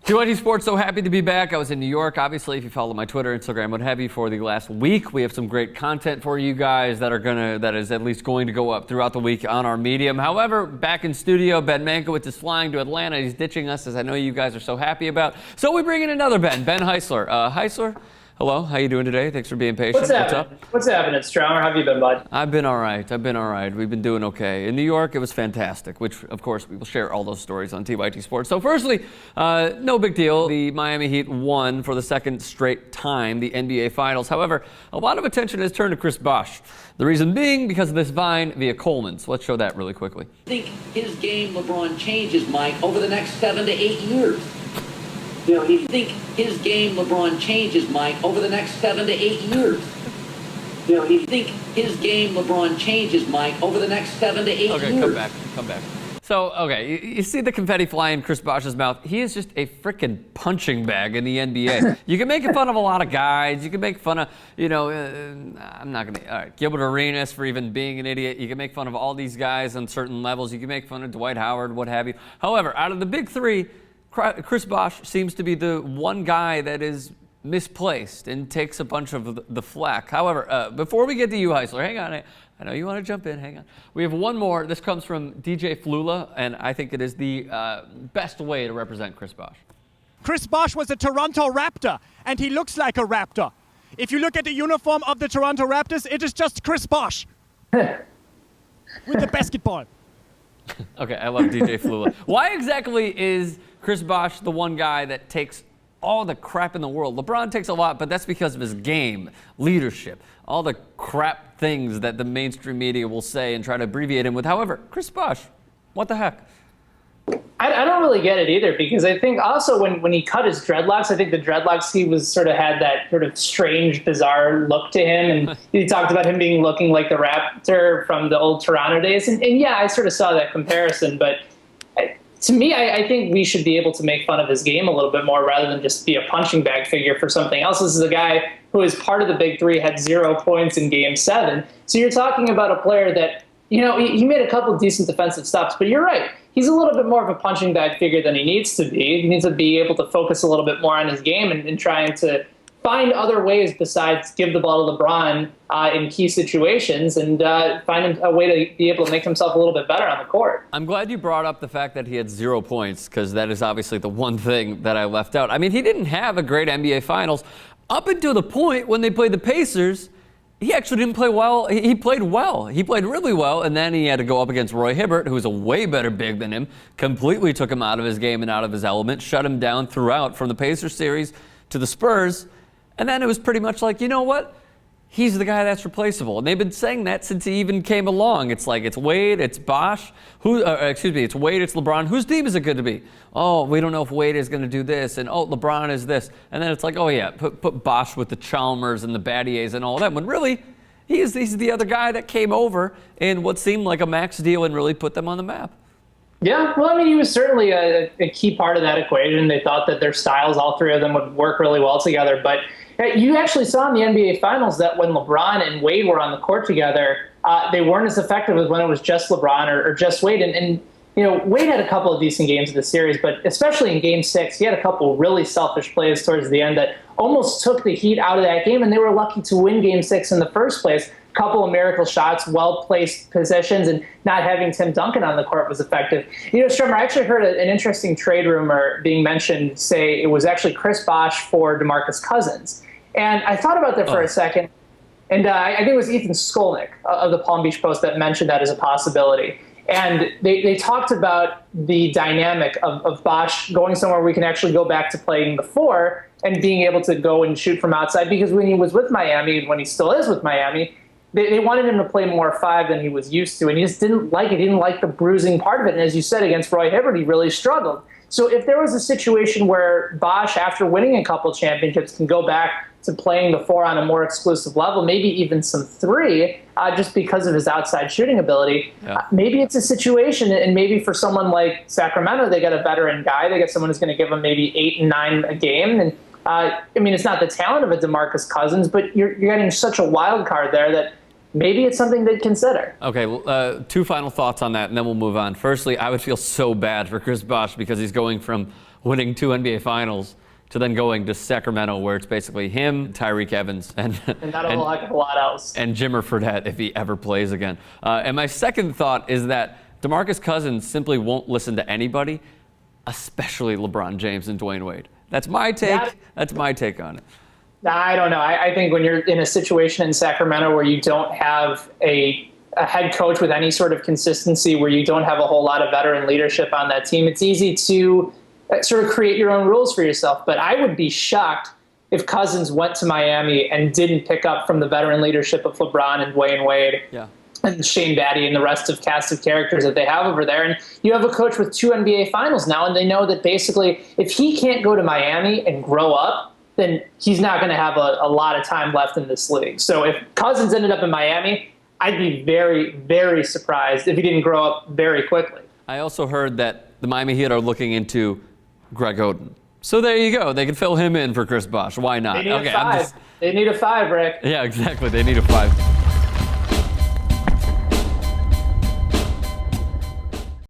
Dwyane Sports, so happy to be back. I was in New York. Obviously, if you follow my Twitter, Instagram, what have you, for the last week, we have some great content for you guys that is at least going to go up throughout the week on our Medium. However, back in studio, Ben Mankiewicz is flying to Atlanta. He's ditching us, as I know you guys are so happy about. So we bring in another Ben Heisler. Heisler, hello. How you doing today? Thanks for being patient. What's up? What's happening, Straumer? How have you been, bud? I've been all right. We've been doing okay. In New York, it was fantastic, which, of course, we will share all those stories on TYT Sports. So firstly, no big deal. The Miami Heat won for the second straight time the NBA Finals. However, a lot of attention has turned to Chris Bosh. The reason being because of this vine via Coleman. So let's show that really quickly. I think his game, LeBron, changes, Mike, over the next 7 to 8 years. You think his game, LeBron, changes, Mike, over the next 7 to 8 years. You think his game, LeBron, changes, Mike, over the next 7 to 8 years. Okay, come back. So, okay, you see the confetti fly in Chris Bosh's mouth. He is just a freaking punching bag in the NBA. You can make fun of a lot of guys. You can make fun of, I'm not going to, all right, Gilbert Arenas for even being an idiot. You can make fun of all these guys on certain levels. You can make fun of Dwight Howard, what have you. However, out of the big three, Chris Bosh seems to be the one guy that is misplaced and takes a bunch of the flack. However, before we get to you, Heisler, hang on. I know you want to jump in. Hang on. We have one more. This comes from DJ Flula, and I think it is the best way to represent Chris Bosh. Chris Bosh was a Toronto Raptor, and he looks like a Raptor. If you look at the uniform of the Toronto Raptors, it is just Chris Bosh with the basketball. Okay, I love DJ Flula. Why exactly is Chris Bosh the one guy that takes all the crap in the world? LeBron takes a lot, but that's because of his game, leadership, all the crap things that the mainstream media will say and try to abbreviate him with. However, Chris Bosh, what the heck? I don't really get it either, because I think also when he cut his dreadlocks, I think the dreadlocks, he was sort of had that sort of strange, bizarre look to him. And he talked about him looking like the Raptor from the old Toronto days. And yeah, I sort of saw that comparison. But to me, I think we should be able to make fun of his game a little bit more rather than just be a punching bag figure for something else. This is a guy who is part of the big three, had 0 points in Game 7. So you're talking about a player that, he made a couple of decent defensive stops, but you're right. He's a little bit more of a punching bag figure than he needs to be. He needs to be able to focus a little bit more on his game and trying to find other ways besides give the ball to LeBron in key situations and find a way to be able to make himself a little bit better on the court. I'm glad you brought up the fact that he had 0 points, because that is obviously the one thing that I left out. I mean, he didn't have a great NBA Finals up until the point when they played the Pacers. He actually didn't play well. He played well. He played really well, and then he had to go up against Roy Hibbert, who's a way better big than him, completely took him out of his game and out of his element, shut him down throughout from the Pacers series to the Spurs, and then it was pretty much like, you know what? He's the guy that's replaceable. And they've been saying that since he even came along. It's like, it's Wade, it's Bosh, it's Wade, it's LeBron. Whose team is it going to be? Oh, we don't know if Wade is going to do this, and oh, LeBron is this. And then it's like, oh yeah, put Bosh with the Chalmers and the Battiers and all that. When really, he's the other guy that came over in what seemed like a max deal and really put them on the map. Yeah, well, I mean, he was certainly a key part of that equation. They thought that their styles, all three of them, would work really well together. But you actually saw in the NBA Finals that when LeBron and Wade were on the court together, they weren't as effective as when it was just LeBron or just Wade. And Wade had a couple of decent games in the series, but especially in Game 6, he had a couple really selfish plays towards the end that almost took the Heat out of that game, and they were lucky to win Game 6 in the first place. A couple of miracle shots, well-placed positions, and not having Tim Duncan on the court was effective. Strummer, I actually heard an interesting trade rumor being mentioned, say it was actually Chris Bosh for DeMarcus Cousins. And I thought about that for a second, and I think it was Ethan Skolnick of the Palm Beach Post that mentioned that as a possibility. And they talked about the dynamic of Bosh going somewhere where we can actually go back to playing the 4 and being able to go and shoot from outside. Because when he was with Miami, when he still is with Miami, they wanted him to play more 5 than he was used to. And he just didn't like it. He didn't like the bruising part of it. And as you said, against Roy Hibbert, he really struggled. So if there was a situation where Bosh, after winning a couple championships, can go back to playing the 4 on a more exclusive level, maybe even some 3, just because of his outside shooting ability. Yeah. Maybe it's a situation, and maybe for someone like Sacramento, they get a veteran guy. They get someone who's going to give them maybe 8 and 9 a game. And I mean, it's not the talent of a DeMarcus Cousins, but you're getting such a wild card there that maybe it's something they'd consider. Okay, 2 final thoughts on that, and then we'll move on. Firstly, I would feel so bad for Chris Bosh because he's going from winning 2 NBA Finals, to then going to Sacramento, where it's basically him, Tyreek Evans, and not a whole heck of a lot else. And Jimmer Fredette if he ever plays again. And my second thought is that DeMarcus Cousins simply won't listen to anybody, especially LeBron James and Dwyane Wade. That's my take. That's my take on it. I don't know. I think when you're in a situation in Sacramento where you don't have a head coach with any sort of consistency, where you don't have a whole lot of veteran leadership on that team, it's easy to sort of create your own rules for yourself. But I would be shocked if Cousins went to Miami and didn't pick up from the veteran leadership of LeBron and Dwyane Wade. Yeah. And Shane Batty and the rest of cast of characters that they have over there. And you have a coach with 2 NBA Finals now, and they know that basically if he can't go to Miami and grow up, then he's not going to have a lot of time left in this league. So if Cousins ended up in Miami, I'd be very, very surprised if he didn't grow up very quickly. I also heard that the Miami Heat are looking into Greg Oden. So there you go. They can fill him in for Chris Bosh. Why not? They need a 5. They need a 5, Rick. Yeah, exactly. They need a 5.